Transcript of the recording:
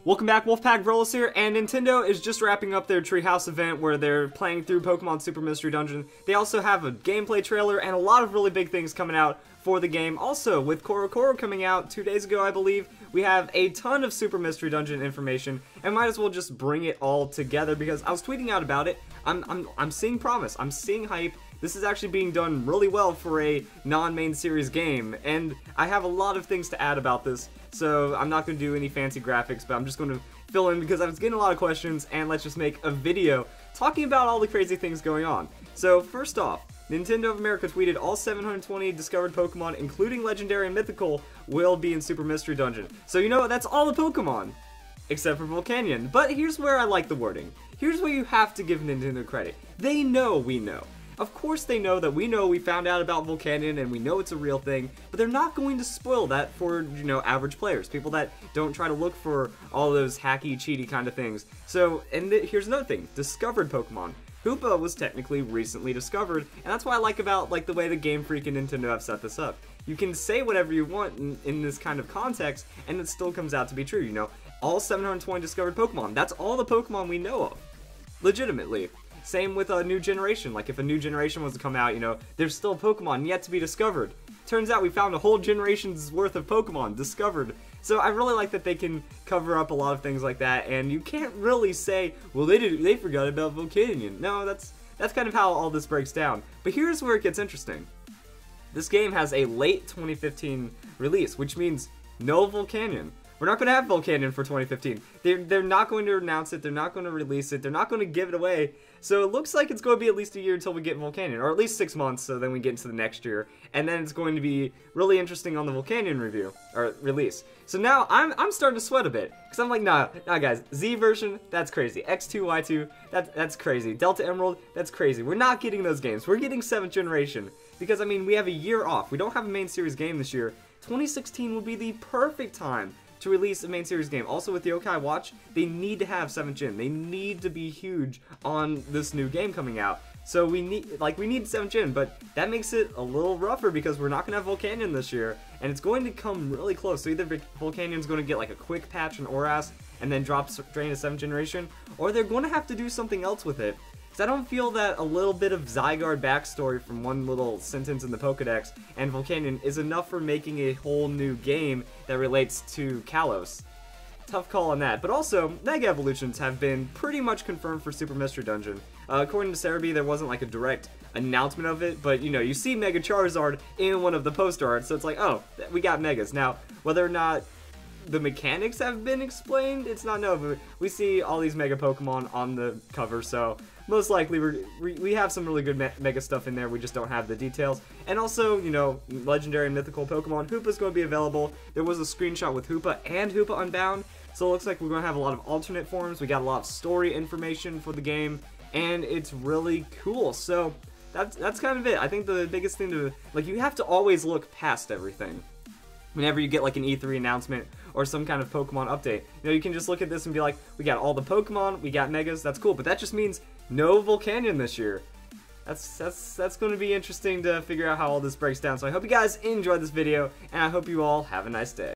Welcome back, Wolfpack Brolis here, and Nintendo is just wrapping up their Treehouse event where they're playing through Pokemon Super Mystery Dungeon. They also have a gameplay trailer and a lot of really big things coming out for the game. Also, with Coro Coro coming out 2 days ago, I believe, we have a ton of Super Mystery Dungeon information, and might as well just bring it all together because I was tweeting out about it. I'm seeing promise. I'm seeing hype. This is actually being done really well for a non-main series game, and I have a lot of things to add about this, so I'm not going to do any fancy graphics, but I'm just going to fill in because I was getting a lot of questions, and let's just make a video talking about all the crazy things going on. So first off, Nintendo of America tweeted all 720 discovered Pokemon, including Legendary and Mythical, will be in Super Mystery Dungeon. So you know what, that's all the Pokemon, except for Volcanion. But here's where I like the wording. Here's where you have to give Nintendo credit. They know we know. Of course they know that we found out about Volcanion and we know it's a real thing, but they're not going to spoil that for, you know, average players, people that don't try to look for all those hacky, cheaty kind of things. So, and here's another thing, discovered Pokemon. Hoopa was technically recently discovered, and that's what I like about the way the Game Freak and Nintendo have set this up. You can say whatever you want in this kind of context, and it still comes out to be true, you know. All 720 discovered Pokemon, that's all the Pokemon we know of. Legitimately. Same with a new generation, like if a new generation was to come out, you know, there's still Pokemon yet to be discovered. Turns out we found a whole generation's worth of Pokemon discovered. So I really like that they can cover up a lot of things like that, and you can't really say, well, they forgot about Volcanion. No, that's kind of how all this breaks down. But here's where it gets interesting. This game has a late 2015 release, which means no Volcanion. We're not going to have Volcanion for 2015. They're not going to announce it, they're not going to release it, they're not going to give it away. So it looks like it's going to be at least a year until we get Volcanion, or at least 6 months, so then we get into the next year. And then it's going to be really interesting on the Volcanion review, or release. So now I'm starting to sweat a bit, because I'm like, nah guys, Z version, that's crazy. X2, Y2, that's crazy. Delta Emerald, that's crazy. We're not getting those games. We're getting 7th generation, because I mean, we have a year off. We don't have a main series game this year. 2016 would be the perfect time to release a main series game. Also with the Yokai Watch, they need to have 7th gen. They need to be huge on this new game coming out. So we need 7th gen, but that makes it a little rougher because we're not going to have Volcanion this year, and it's going to come really close. So either Volcanion's going to get like a quick patch in Oras and then drop straight into 7th generation, or they're going to have to do something else with it. Because I don't feel that a little bit of Zygarde backstory from one little sentence in the Pokedex and Volcanion is enough for making a whole new game that relates to Kalos. Tough call on that. But also, Mega Evolutions have been pretty much confirmed for Super Mystery Dungeon. According to Cerebi, there wasn't like a direct announcement of it, but you know, you see Mega Charizard in one of the poster arts, so it's like, oh, we got Megas. Now, whether or not the mechanics have been explained, it's not known, but we see all these Mega Pokemon on the cover, so most likely we have some really good Mega stuff in there, we just don't have the details. And also, you know, Legendary and Mythical Pokemon, Hoopa's going to be available. There was a screenshot with Hoopa and Hoopa Unbound, so it looks like we're going to have a lot of alternate forms. We got a lot of story information for the game, and it's really cool. So that's kind of it. I think the biggest thing to, like, you have to always look past everything. Whenever you get like an E3 announcement or some kind of Pokemon update, you know, you can just look at this and be like, we got all the Pokemon, we got Megas, that's cool, but that just means no Volcanion this year. That's going to be interesting to figure out how all this breaks down. So I hope you guys enjoyed this video, and I hope you all have a nice day.